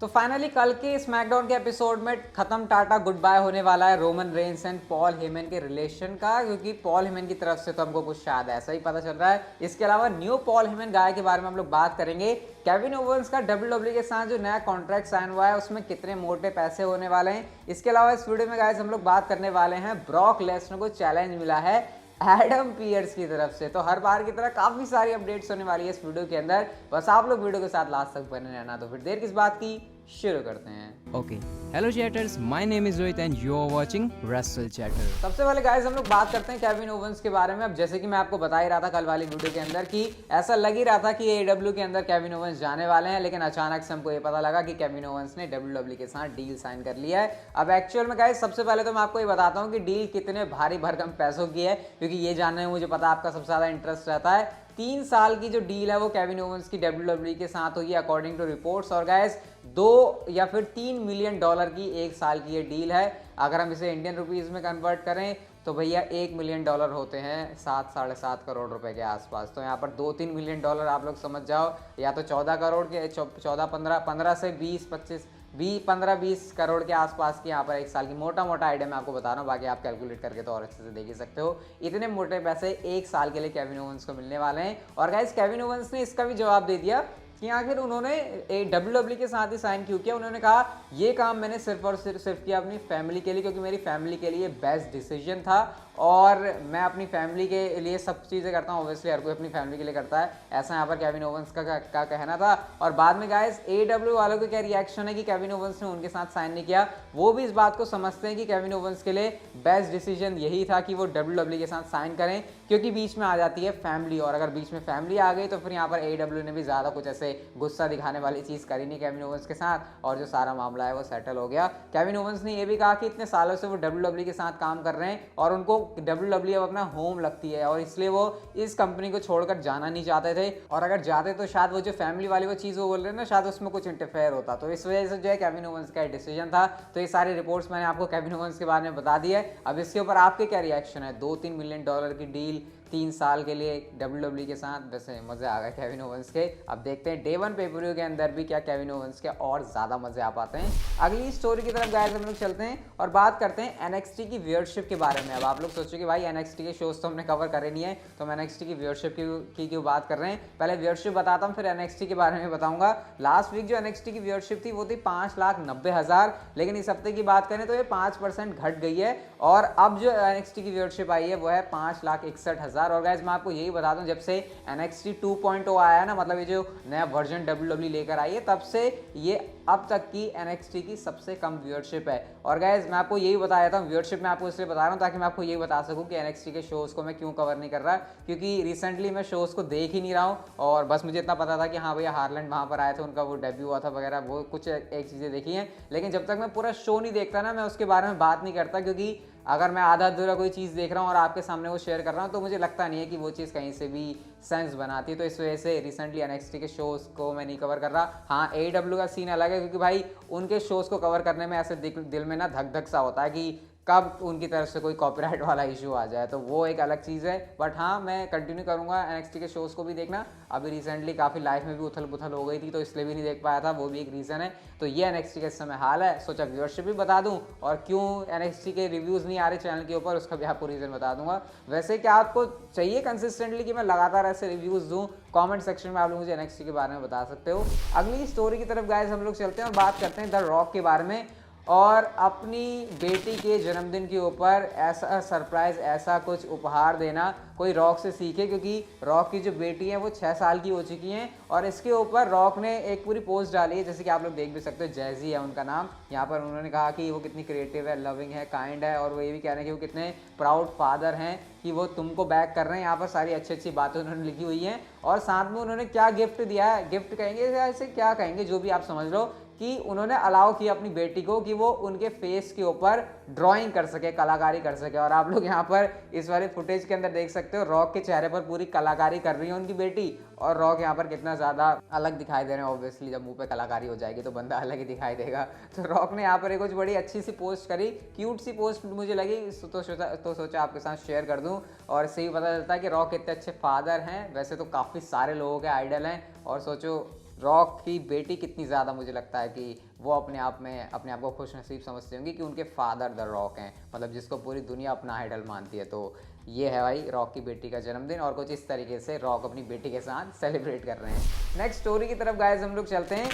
तो फाइनली कल के स्मैकडाउन के एपिसोड में खत्म टाटा गुड बाय होने वाला है Roman Reigns and Paul Heyman के रिलेशन का, क्योंकि पॉल हेमन की तरफ से तो हमको कुछ शायद ऐसा ही पता चल रहा है। इसके अलावा न्यू पॉल हेमन गाय के बारे में हम लोग बात करेंगे। केविन ओवंस का डब्ल्यूडब्ल्यूई के साथ जो नया कॉन्ट्रैक्ट साइन हुआ है उसमें कितने मोटे पैसे होने वाले हैं। इसके अलावा इस वीडियो में गाइस हम लोग बात करने वाले हैं ब्रॉक लेसनर को चैलेंज मिला है एडम पियर्स की तरफ से। तो हर बार की तरह काफी सारी अपडेट्स होने वाली है इस वीडियो के अंदर। बस आप लोग वीडियो के साथ लास्ट तक बने रहना। तो फिर देर किस बात की, शुरू करते हैं। Okay. Hello chatters, my name is Rohit and you are watching Wrestle Chatter. सबसे पहले गाइस हम लोग बात करते हैं केविन ओवंस के बारे में। अब जैसे कि मैं आपको बता ही रहा था कल वाली वीडियो के अंदर कि ऐसा लग ही रहा था कि AEW के अंदर केविन ओवंस जाने वाले हैं, लेकिन अचानक से हमको ये पता लगा कि केविन ओवंस ने WWE के साथ डील साइन कर लिया है। अब एक्चुअल में गाइस सबसे पहले तो मैं आपको ये बताता हूँ कि डील कितने भारी भरकम पैसों की है, क्योंकि ये जानने में मुझे पता आपका सबसे ज्यादा इंटरेस्ट रहता है। 3 साल की जो डील है वो केविन ओवंस की WWE के साथ हुई अकॉर्डिंग टू रिपोर्ट्स। और गाइस 2 या फिर 3 मिलियन डॉलर की 1 साल की ये डील है। अगर हम इसे इंडियन रुपीस में कन्वर्ट करें तो भैया 1 मिलियन डॉलर होते हैं 7 साढ़े 7 करोड़ रुपए के आसपास। तो यहाँ पर 2-3 मिलियन डॉलर आप लोग समझ जाओ, या तो 14 करोड़ के 15 से 15-20 करोड़ के आसपास की यहाँ पर 1 साल की मोटा मोटा आइडिया मैं आपको बता रहा हूँ। बाकी आप कैलकुलेट करके तो और अच्छे से देख ही सकते हो। इतने मोटे पैसे 1 साल के लिए केविन ओवंस को मिलने वाले हैं। और गाइस केविन ओवंस ने इसका भी जवाब दे दिया कि आखिर उन्होंने WWE के साथ ही साइन क्यों किया। उन्होंने कहा ये काम मैंने सिर्फ और सिर्फ किया अपनी फैमिली के लिए, क्योंकि मेरी फैमिली के लिए बेस्ट डिसीजन था और मैं अपनी फैमिली के लिए सब चीज़ें करता हूँ। ऑब्वियसली हर कोई अपनी फैमिली के लिए करता है, ऐसा यहाँ पर केविन ओवंस का कहना था। और बाद में गाइस AEW वालों का क्या रिएक्शन है कि केविन ओवंस ने उनके साथ साइन नहीं किया, वो भी इस बात को समझते हैं कि केविन ओवंस के लिए बेस्ट डिसीजन यही था कि वो WWE के साथ साइन करें, क्योंकि बीच में आ जाती है फैमिली। और अगर बीच में फैमिली आ गई तो फिर यहाँ पर AEW ने भी ज़्यादा कुछ ऐसे गुस्सा दिखाने वाली चीज़ करी नहीं केविन ओवंस के साथ, और जो सारा मामला है वो सेटल हो गया। केविन ओवंस ने ये भी कहा कि इतने सालों से वो WWE के साथ काम कर रहे हैं और उनको WWE अब अपना होम लगती है, और इसलिए वो इस कंपनी को छोड़कर जाना नहीं चाहते थे। और अगर जाते तो शायद वो जो फैमिली वाली वो चीज़ वो बोल रहे हैं ना, शायद उसमें कुछ इंटरफेयर होता। तो इस वजह से जो है केविन ओवंस का डिसीजन था। तो ये सारी रिपोर्ट्स मैंने आपको केविन ओवंस के बारे में बता दी है। अब इसके ऊपर आपके क्या रिएक्शन है? 2-3 मिलियन डॉलर की डील 3 साल के लिए WWE के साथ, वैसे मजे आ गए केविन ओवंस के। अब देखते हैं डे 1 पेपरव्यू के अंदर भी क्या केविन ओवंस के और ज्यादा मजे आ पाते हैं। अगली स्टोरी की तरफ गाइस हम लोग चलते हैं और बात करते हैं NXT की व्यूअरशिप के बारे में। अब आप लोग सोचो कि भाई NXT के शोज तो हमने कवर करे नहीं है, तो हम NXT की व्यूअरशिप की क्यों बात कर रहे हैं। पहले व्यूअरशिप बताता हूँ, फिर NXT के बारे में बताऊंगा। लास्ट वीक जो NXT की व्यूअरशिप थी वो थी 5,90,000, लेकिन इस हफ्ते की बात करें तो ये 5% घट गई है, और अब जो NXT की व्यूअरशिप आई है वो है 5,61,000। और गाइस मैं आपको यही बता दूं, जब से NXT 2.0 आया है ना, मतलब ये जो नया वर्जन WWE लेकर आई है, तब से ये अब तक की NXT की सबसे कम व्यूअरशिप है। और गाइस मैं आपको यही बता देता हूँ, व्यूअरशिप मैं आपको इसलिए बता रहा हूँ ताकि मैं आपको यही बता सकूँ कि NXT के शोज़ को मैं क्यों कवर नहीं कर रहा, क्योंकि रिसेंटली मैं शोज़ को देख ही नहीं रहा हूँ। और बस मुझे इतना पता था कि हाँ भैया हार्लैंड वहाँ पर आए थे, उनका वो डेब्यू हुआ था वगैरह, वो कुछ एक चीज़ें देखी हैं। लेकिन जब तक मैं पूरा शो नहीं देखता ना, मैं उसके बारे में बात नहीं करता, क्योंकि अगर मैं आधा अधूरा कोई चीज़ देख रहा हूँ और आपके सामने वो शेयर कर रहा हूँ तो मुझे लगता नहीं है कि वो चीज़ कहीं से भी सेंस बनाती है। तो इस वजह से रिसेंटली NXT के शोज़ को मैं नहीं कवर कर रहा। हाँ AEW का सीन अलग है, क्योंकि भाई उनके शोज़ को कवर करने में ऐसे दिल में ना धक धक सा होता है कि कब उनकी तरफ से कोई कॉपीराइट वाला इशू आ जाए, तो वो एक अलग चीज़ है। बट हाँ मैं कंटिन्यू करूँगा NXT के शोज़ को भी देखना। अभी रिसेंटली काफ़ी लाइफ में भी उथल पुथल हो गई थी, तो इसलिए भी नहीं देख पाया था, वो भी एक रीज़न है। तो ये NXT का इस समय हाल है। सोचा व्यूअरशिप भी बता दूं, और क्यों NXT के रिव्यूज़ नहीं आ रहे चैनल के ऊपर उसका भी आपको रीज़न बता दूंगा। वैसे क्या आपको चाहिए कंसिस्टेंटली कि मैं लगातार ऐसे रिव्यूज़ दूँ? कमेंट सेक्शन में आप लोग मुझे NXT के बारे में बता सकते हो। अगली स्टोरी की तरफ गाइस हम लोग चलते हैं और बात करते हैं द रॉक के बारे में। और अपनी बेटी के जन्मदिन के ऊपर ऐसा सरप्राइज, ऐसा कुछ उपहार देना कोई रॉक से सीखे, क्योंकि रॉक की जो बेटी है वो 6 साल की हो चुकी हैं। और इसके ऊपर रॉक ने एक पूरी पोस्ट डाली है, जैसे कि आप लोग देख भी सकते हो, जैजी है उनका नाम। यहाँ पर उन्होंने कहा कि वो कितनी क्रिएटिव है, लविंग है, काइंड है, और वो ये भी कह रहे हैं कि वो कितने प्राउड फादर हैं कि वो तुमको बैक कर रहे हैं। यहाँ पर सारी अच्छी अच्छी बातें उन्होंने लिखी हुई हैं। और साथ में उन्होंने क्या गिफ्ट दिया है, गिफ्ट कहेंगे ऐसे क्या कहेंगे, जो भी आप समझ लो, कि उन्होंने अलाउ किया अपनी बेटी को कि वो उनके फेस के ऊपर ड्राइंग कर सके, कलाकारी कर सके। और आप लोग यहाँ पर इस वाले फुटेज के अंदर देख सकते हो, रॉक के चेहरे पर पूरी कलाकारी कर रही है उनकी बेटी, और रॉक यहाँ पर कितना ज़्यादा अलग दिखाई दे रहे हैं। ऑब्वियसली जब मुंह पे कलाकारी हो जाएगी तो बंदा अलग ही दिखाई देगा। तो रॉक ने यहाँ पर एक कुछ बड़ी अच्छी सी पोस्ट करी, क्यूट सी पोस्ट मुझे लगी, तो सोचा आपके साथ शेयर कर दूँ। और इससे ही पता चलता है कि रॉक कितने अच्छे फादर हैं। वैसे तो काफ़ी सारे लोगों के आइडल हैं, और सोचो रॉक की बेटी कितनी ज़्यादा मुझे लगता है कि वो अपने आप को खुश नसीब समझती होंगी कि उनके फादर द रॉक हैं, मतलब जिसको पूरी दुनिया अपना आइडल मानती है। तो ये है भाई रॉक की बेटी का जन्मदिन और कुछ इस तरीके से रॉक अपनी बेटी के साथ सेलिब्रेट कर रहे हैं। नेक्स्ट स्टोरी की तरफ गाइस हम लोग चलते हैं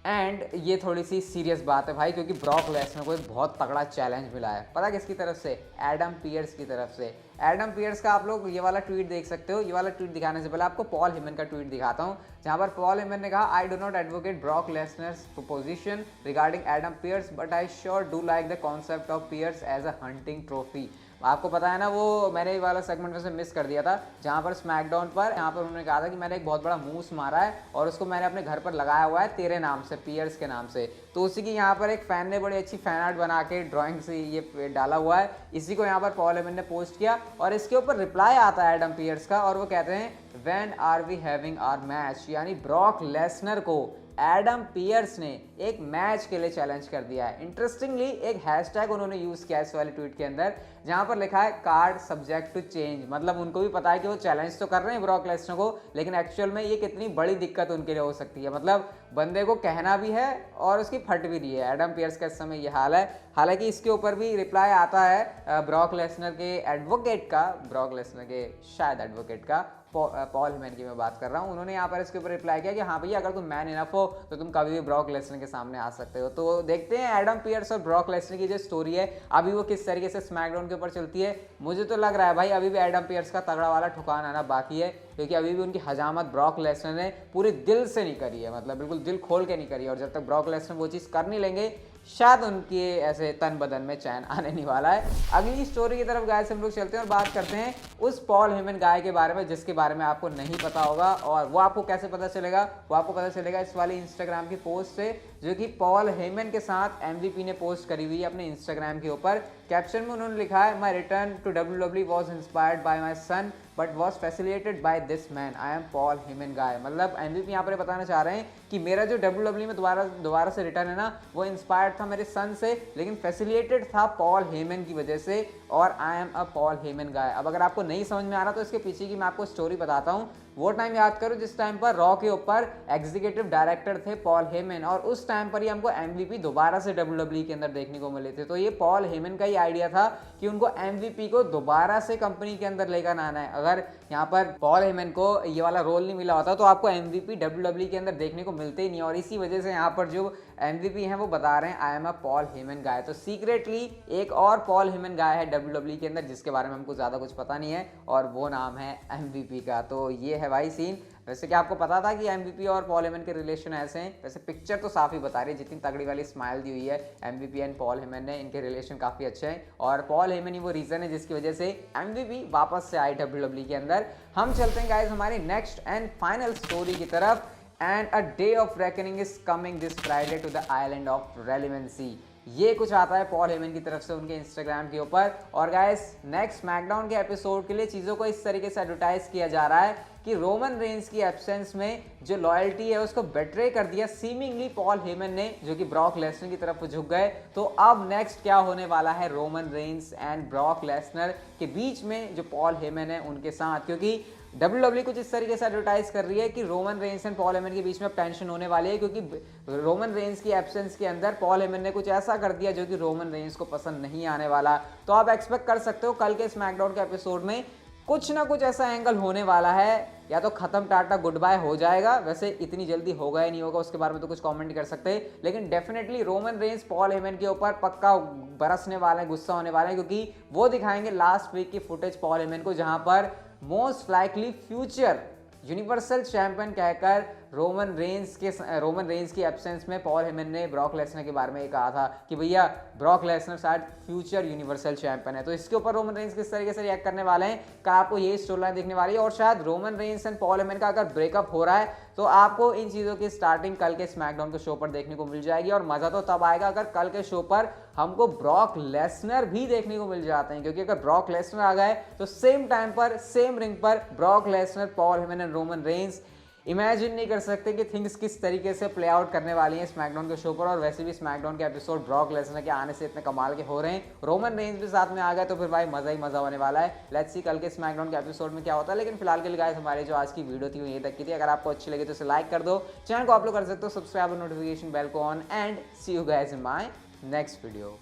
एंड ये थोड़ी सी सीरियस बात है भाई, क्योंकि ब्रॉक लेसनर को एक बहुत तगड़ा चैलेंज मिला है। पता किसकी तरफ से? एडम पियर्स की तरफ से। एडम पियर्स का आप लोग ये वाला ट्वीट देख सकते हो। ये वाला ट्वीट दिखाने से पहले आपको पॉल हेमन का ट्वीट दिखाता हूँ, जहाँ पर पॉल हेमन ने कहा, I do not advocate Brock Lesnar's proposition regarding Adam Pearce but I sure do like the concept of Pearce as a hunting trophy. आपको पता है ना, वो मैंने ये वाला सेगमेंट में से मिस कर दिया था, जहाँ पर स्मैकडाउन पर यहाँ पर उन्होंने कहा था कि मैंने एक बहुत बड़ा मूस मारा है और उसको मैंने अपने घर पर लगाया हुआ है तेरे नाम से, पियर्स के नाम से। तो उसी की यहाँ पर एक फैन ने बड़ी अच्छी फैन आर्ट बना के ड्राइंग से ये डाला हुआ है। इसी को यहाँ पर पॉल हेमन ने पोस्ट किया और इसके ऊपर रिप्लाई आता है एडम पियर्स का, और वो कहते हैं when are we having our match, यानी ब्रॉक लेसनर को एडम पियर्स ने एक मैच के लिए चैलेंज कर दिया है। इंटरेस्टिंगली एक हैशटैग उन्होंने यूज किया इस वाले ट्वीट के अंदर, जहां पर लिखा है कार्ड सब्जेक्ट टू चेंज। मतलब उनको भी पता है कि वो चैलेंज तो कर रहे हैं ब्रॉक लेसनर को, लेकिन एक्चुअल में ये कितनी बड़ी दिक्कत उनके लिए हो सकती है। मतलब बंदे को कहना भी है और उसकी फट भी रही है। एडम पियर्स का इस समय ये हाल है। हालांकि इसके ऊपर भी रिप्लाई आता है ब्रॉक लेसनर के एडवोकेट का, ब्रॉक लेसनर के शायद एडवोकेट का, पॉल हेमन की मैं बात कर रहा हूँ। उन्होंने यहाँ पर इसके ऊपर रिप्लाई किया कि हाँ भैया, अगर तुम मैन इनफ हो तो तुम कभी भी ब्रॉक लेसनर के सामने आ सकते हो। तो देखते हैं एडम पियर्स और ब्रॉक लेसनर की जो स्टोरी है अभी वो किस तरीके से स्मैकडाउन के ऊपर चलती है। मुझे तो लग रहा है भाई अभी भी एडम पियर्स का तगड़ा वाला ठुकान आना बाकी है, क्योंकि अभी भी उनकी हजामत ब्रॉक लेसनर ने पूरे दिल से नहीं करी है, मतलब बिल्कुल दिल खोल के नहीं करी है। और जब तक ब्रॉक लेसनर वो चीज़ कर नहीं लेंगे, शायद उनके ऐसे तन बदन में चैन आने नहीं वाला है। अगली स्टोरी की तरफ गाय से हम लोग चलते हैं और बात करते हैं उस पॉल हेमन गाय के बारे में जिसके बारे में आपको नहीं पता होगा। और वो आपको कैसे पता चलेगा? वो आपको पता चलेगा इस वाली इंस्टाग्राम की पोस्ट से, जो कि पॉल हेमन के साथ MVP ने पोस्ट करी हुई है अपने इंस्टाग्राम के ऊपर। कैप्शन में उन्होंने लिखा है, my return to WWE was inspired by my son but was facilitated by this man, I am Paul Heyman guy. मतलब MVP यहाँ पर बताना चाह रहे हैं कि मेरा जो WWE में दोबारा से रिटर्न है ना, वो इंस्पायर्ड था मेरे सन से, लेकिन फैसिलिटेटेड था पॉल हेमन की वजह से, और I am a Paul Heyman गाय। अब अगर आपको नहीं समझ में आ रहा तो इसके पीछे की मैं आपको स्टोरी बताता हूँ। वो टाइम याद करो जिस टाइम पर रॉ के ऊपर एग्जीक्यूटिव डायरेक्टर थे पॉल हेमन, और उस टाइम पर ही हमको MVP दोबारा से WWE के अंदर देखने को मिले थे। तो ये पॉल हेमन का ही आइडिया था कि उनको MVP को दोबारा से कंपनी के अंदर लेकर आना है। अगर यहाँ पर पॉल हेमन को ये वाला रोल नहीं मिला होता तो आपको MVP WWE के अंदर देखने को मिलते ही नहीं, और इसी वजह से यहाँ पर जो MVP हैं वो बता रहे हैं I am a Paul Heyman गाय। तो सीक्रेटली एक और पॉल हेमन गाय है WWE के अंदर जिसके बारे में हमको ज़्यादा कुछ पता नहीं है, और वो नाम है MVP का। तो ये है भाई सीन। वैसे क्या आपको पता था कि MVP और पॉल हेमन के रिलेशन ऐसे हैं? वैसे पिक्चर तो साफ ही बता रही है, जितनी तगड़ी वाली स्माइल दी हुई है MVP एंड पॉल हेमन ने, इनके रिलेशन काफ़ी अच्छे हैं, और पॉल हेमन ही वो रीज़न है जिसकी वजह से MVP वापस से आई WWE के अंदर। हम चलते हैं गाइस हमारी नेक्स्ट एंड फाइनल स्टोरी की तरफ। And a day of reckoning is coming this Friday to the island of relevancy. ये कुछ आता है पॉल हेमन की तरफ से उनके इंस्टाग्राम के ऊपर। और गाइस नेक्स्ट स्मैकडाउन के एपिसोड के लिए चीज़ों को इस तरीके से एडवर्टाइज किया जा रहा है कि रोमन रेंस की एब्सेंस में जो लॉयल्टी है उसको बेट्रे कर दिया सीमिंगली पॉल हेमन ने, जो कि ब्रॉक लेसनर की तरफ झुक गए। तो अब नेक्स्ट क्या होने वाला है Roman Reigns and Brock Lesnar के बीच में, जो पॉल हेमन है उनके साथ, क्योंकि WWE कुछ इस तरीके से एडवर्टाइज कर रही है कि Roman Reigns and Paul Heyman के बीच में टेंशन होने वाली है, क्योंकि रोमन रेंस की एब्सेंस के अंदर पॉल हेमन ने कुछ ऐसा कर दिया जो कि रोमन रेंस को पसंद नहीं आने वाला। तो आप एक्सपेक्ट कर सकते हो कल के स्मैकडाउन के एपिसोड में कुछ ना कुछ ऐसा एंगल होने वाला है, या तो खत्म टाटा गुड बाय हो जाएगा। वैसे इतनी जल्दी होगा या नहीं होगा उसके बारे में तो कुछ कमेंट कर सकते हैं, लेकिन definitely Roman Reigns Paul Heyman के ऊपर पक्का बरसने वाले हैं, गुस्सा होने वाले हैं, क्योंकि वो दिखाएंगे लास्ट वीक की फुटेज पॉल हेमन को, जहां पर most likely future universal champion कहकर रोमन रेंस की एब्सेंस में पॉल हेमन ने ब्रॉक लेसनर के बारे में कहा था कि भैया ब्रॉक लेसनर शायद फ्यूचर यूनिवर्सल चैंपियन है। तो इसके ऊपर रोमन रेंस किस तरीके से रिएक्ट करने वाले हैं, कल आपको ये स्टोरी लाइन देखने वाली है। और शायद Roman Reigns and Paul Heyman का अगर ब्रेकअप हो रहा है तो आपको इन चीज़ों की स्टार्टिंग कल के स्मैकडाउन के शो पर देखने को मिल जाएगी। और मज़ा तो तब आएगा अगर कल के शो पर हमको ब्रॉक लेसनर भी देखने को मिल जाते हैं, क्योंकि अगर ब्रॉक लेसनर आ गए तो सेम टाइम पर सेम रिंग पर Brock Lesnar, Paul Heyman and Roman Reigns imagine नहीं कर सकते कि थिंग्स किस तरीके से प्ले आउट करने वाली हैं स्मैकडाउन के शो पर। और वैसे भी स्मैकडाउन के एपिसोड ब्रॉक लेसनर के आने से इतने कमाल के हो रहे हैं, रोमन रेंज भी साथ में आ गए, तो फिर भाई मजा ही मजा होने वाला है। लेट्स सी कल के स्मैकडाउन के एपिसोड में क्या होता है। लेकिन फिलहाल के लिए गाइस हमारी जो आज की वीडियो थी वो यहीं तक की थी। अगर आपको अच्छी लगी तो इसे लाइक कर दो, चैनल को आप लोग कर सकते हो सब्सक्राइब और नोटिफिकेशन बेल को on, and see you guys in my next video.